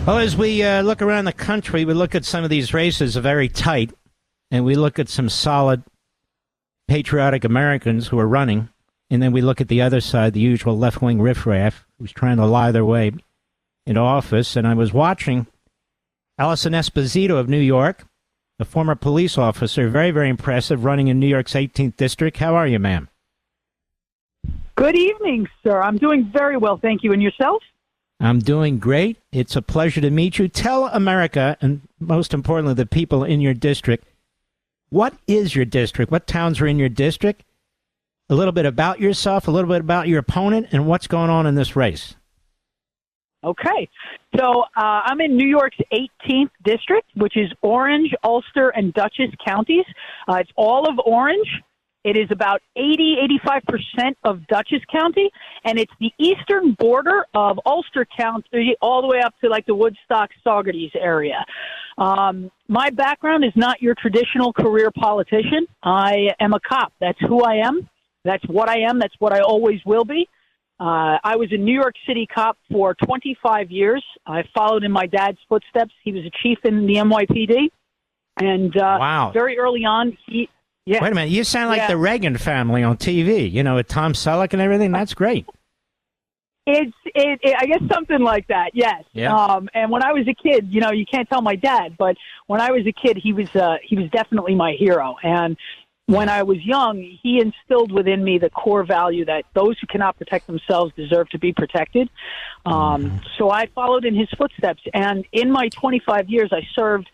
Well, as we look around the country, we look at some of these races are very tight, and we look at some solid, patriotic Americans who are running, and then we look at the other side, the usual left-wing riffraff who's trying to lie their way into office. And I was watching Alison Esposito of New York, a former police officer, very, very impressive, running in New York's 18th District. How are you, ma'am? Good evening, sir. I'm doing very well, thank you. And yourself? I'm doing great. It's a pleasure to meet you. Tell America, and most importantly, the people in your district, what is your district? What towns are in your district? A little bit about yourself, a little bit about your opponent, and what's going on in this race. Okay. So I'm in New York's 18th District, which is Orange, Ulster, and Dutchess counties. It's all of Orange. It is about 85% of Dutchess County, and it's the eastern border of Ulster County all the way up to like the Woodstock-Saugerties area. My background is not your traditional career politician. I am a cop. That's who I am. That's what I am. That's what I always will be. I was a New York City cop for 25 years. I followed in my dad's footsteps. He was a chief in the NYPD. And wow. Very early on, yeah. Wait a minute. You sound like the Reagan family on TV, you know, with Tom Selleck and everything. That's great. I guess something like that, yes. Yeah. And when I was a kid, you know, you can't tell my dad, but when I was a kid, he was definitely my hero. And when I was young, he instilled within me the core value that those who cannot protect themselves deserve to be protected. So I followed in his footsteps. And in my 25 years, I served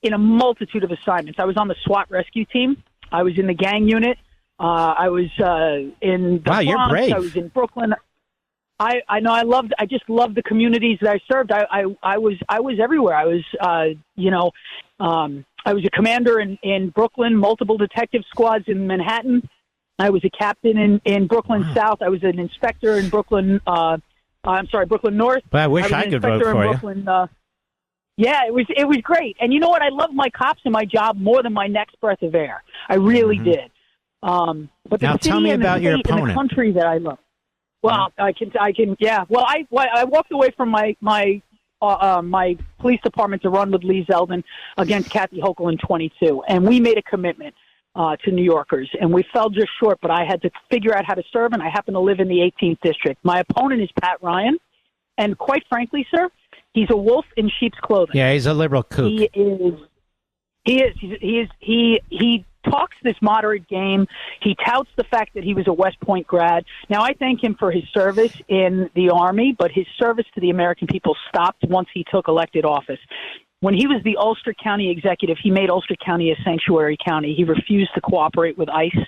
in a multitude of assignments. I was on the SWAT rescue team. I was in the gang unit. I was in the Bronx. You're brave. I was in Brooklyn. I know. I just loved the communities that I served. I was everywhere. I was, I was a commander in Brooklyn, multiple detective squads in Manhattan. I was a captain in Brooklyn South. I was an inspector in Brooklyn. Brooklyn North. But I wish I could vote for you. Yeah, it was great. And you know what? I love my cops and my job more than my next breath of air. I really did. But the now city tell me and about the your state and opponent. the country that I love. Well, I can. Yeah. Well, I walked away from my police department to run with Lee Zeldin against Kathy Hochul in 22, and we made a commitment to New Yorkers, and we fell just short. But I had to figure out how to serve, and I happen to live in the 18th district. My opponent is Pat Ryan, and quite frankly, sir, he's a wolf in sheep's clothing. Yeah, he's a liberal kook. He talks this moderate game. He touts the fact that he was a West Point grad. Now, I thank him for his service in the Army, but his service to the American people stopped once he took elected office. When he was the Ulster County executive, he made Ulster County a sanctuary county. He refused to cooperate with ICE.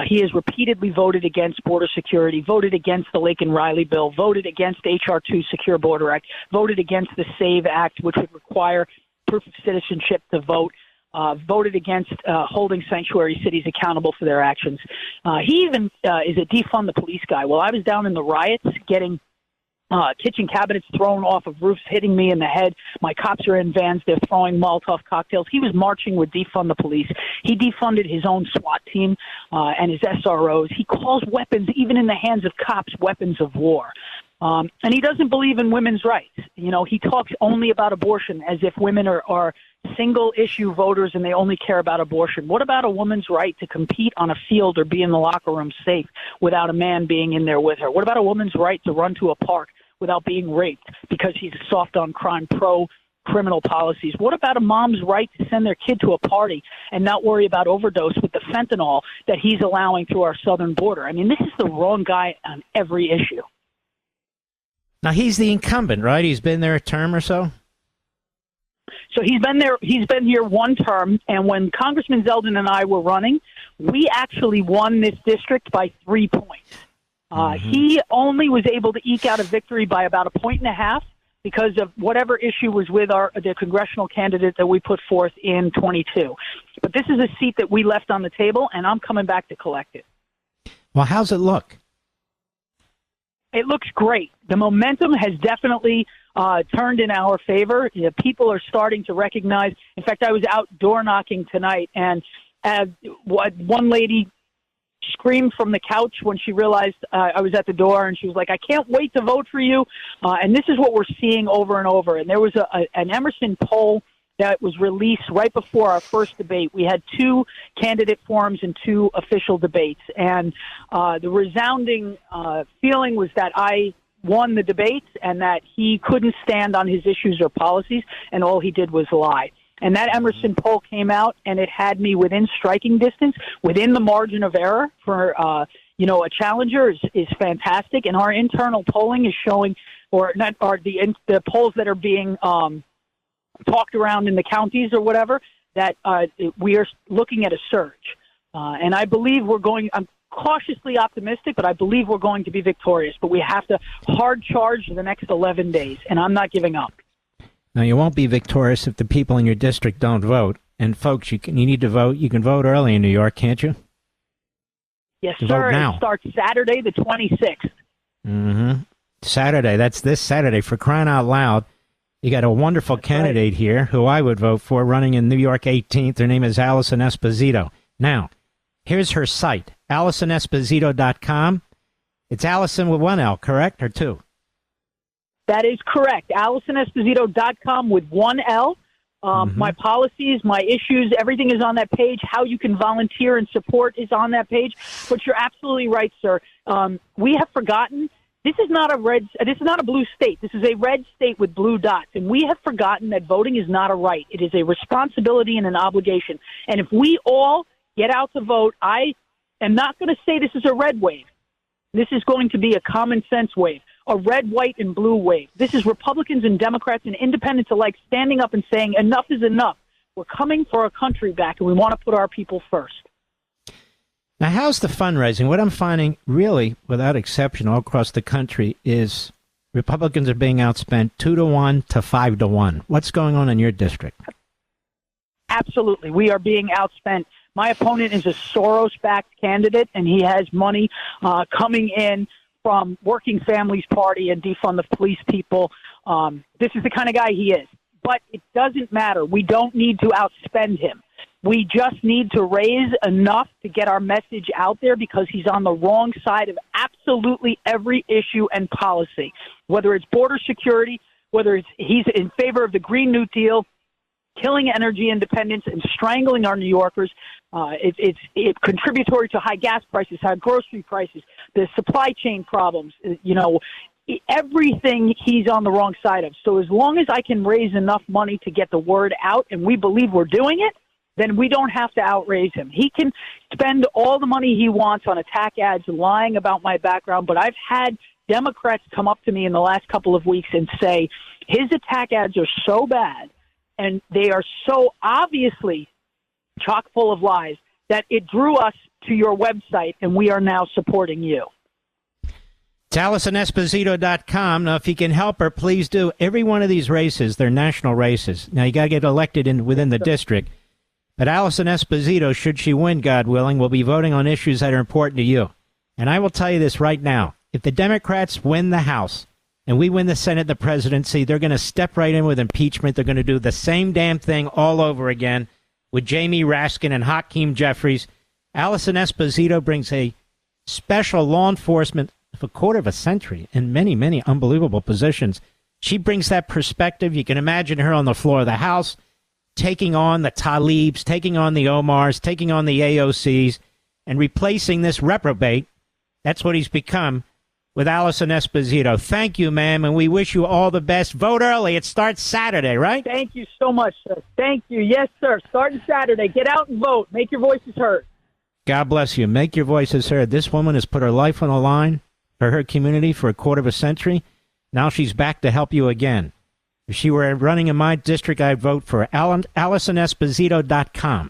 He has repeatedly voted against border security, voted against the Laken Riley bill, voted against H.R. 2 Secure Border Act, voted against the SAVE Act, which would require proof of citizenship to vote, voted against holding sanctuary cities accountable for their actions. He even is a defund the police guy. While I was down in the riots getting kitchen cabinets thrown off of roofs, hitting me in the head. My cops are in vans. They're throwing Molotov cocktails. He was marching with defund the police. He defunded his own SWAT team and his SROs. He calls weapons, even in the hands of cops, weapons of war. And he doesn't believe in women's rights. You know, he talks only about abortion as if women are single-issue voters and they only care about abortion. What about a woman's right to compete on a field or be in the locker room safe without a man being in there with her? What about a woman's right to run to a park without being raped because he's soft on crime, pro-criminal policies? What about a mom's right to send their kid to a party and not worry about overdose with the fentanyl that he's allowing through our southern border? I mean, this is the wrong guy on every issue. Now, he's the incumbent, right? He's been there a term or so? So he's been here one term, and when Congressman Zeldin and I were running, we actually won this district by 3 points. He only was able to eke out a victory by about 1.5 points because of whatever issue was with the congressional candidate that we put forth in 22. But this is a seat that we left on the table, and I'm coming back to collect it. Well, how's it look? It looks great. The momentum has definitely turned in our favor. You know, people are starting to recognize. In fact, I was out door knocking tonight, and one lady screamed from the couch when she realized I was at the door, and she was like, "I can't wait to vote for you." And this is what we're seeing over and over. And there was an Emerson poll that was released right before our first debate. We had 2 candidate forums and 2 official debates. And the resounding feeling was that I won the debates and that he couldn't stand on his issues or policies, and all he did was lie. And that Emerson poll came out, and it had me within striking distance, within the margin of error for, a challenger is fantastic. And our internal polling is showing, the polls that are being talked around in the counties or whatever, that we are looking at a surge. And I believe I'm cautiously optimistic, but I believe we're going to be victorious. But we have to hard charge the next 11 days, and I'm not giving up. Now, you won't be victorious if the people in your district don't vote. And, folks, you need to vote. You can vote early in New York, can't you? Yes, sir. It starts Saturday the 26th. Mm-hmm. Saturday. That's this Saturday. For crying out loud. You got a wonderful candidate here who I would vote for running in New York 18th. Her name is Alison Esposito. Now, here's her site, AlisonEsposito.com. It's Alison with 1 L, correct, or 2? That is correct. AlisonEsposito.com with 1 L. My policies, my issues, everything is on that page. How you can volunteer and support is on that page. But you're absolutely right, sir. We have forgotten. This is not a blue state. This is a red state with blue dots. And we have forgotten that voting is not a right. It is a responsibility and an obligation. And if we all get out to vote, I am not going to say this is a red wave. This is going to be a common sense wave, a red, white, and blue wave. This is Republicans and Democrats and independents alike standing up and saying enough is enough. We're coming for our country back, and we want to put our people first. Now, how's the fundraising? What I'm finding, really, without exception, all across the country is Republicans are being outspent 2-to-1 to 5-to-1. What's going on in your district? Absolutely. We are being outspent. My opponent is a Soros-backed candidate, and he has money coming in from Working Families Party and Defund the Police people. This is the kind of guy he is. But it doesn't matter. We don't need to outspend him. We just need to raise enough to get our message out there, because he's on the wrong side of absolutely every issue and policy, whether it's border security, whether he's in favor of the Green New Deal, killing energy independence and strangling our New Yorkers. It's contributory to high gas prices, high grocery prices, the supply chain problems, everything he's on the wrong side of. So as long as I can raise enough money to get the word out, and we believe we're doing it, then we don't have to outraise him. He can spend all the money he wants on attack ads lying about my background, but I've had Democrats come up to me in the last couple of weeks and say his attack ads are so bad and they are so obviously chock full of lies that it drew us to your website, and we are now supporting you. It's AlisonEsposito.com. Now, if you can help her, please do. Every one of these races, they're national races. Now, you got to get elected within the district. But Alison Esposito, should she win, God willing, will be voting on issues that are important to you. And I will tell you this right now. If the Democrats win the House and we win the Senate and the presidency, they're going to step right in with impeachment. They're going to do the same damn thing all over again with Jamie Raskin and Hakeem Jeffries. Alison Esposito brings a special law enforcement of a quarter of a century in many, many unbelievable positions. She brings that perspective. You can imagine her on the floor of the House, taking on the Tlaibs, taking on the Omars, taking on the AOCs, and replacing this reprobate. That's what he's become with Alison Esposito. Thank you, ma'am, and we wish you all the best. Vote early. It starts Saturday, right? Thank you so much, sir. Thank you. Yes, sir. Starting Saturday. Get out and vote. Make your voices heard. God bless you. Make your voices heard. This woman has put her life on the line for her community for a quarter of a century. Now she's back to help you again. If she were running in my district, I'd vote for AlisonEsposito.com.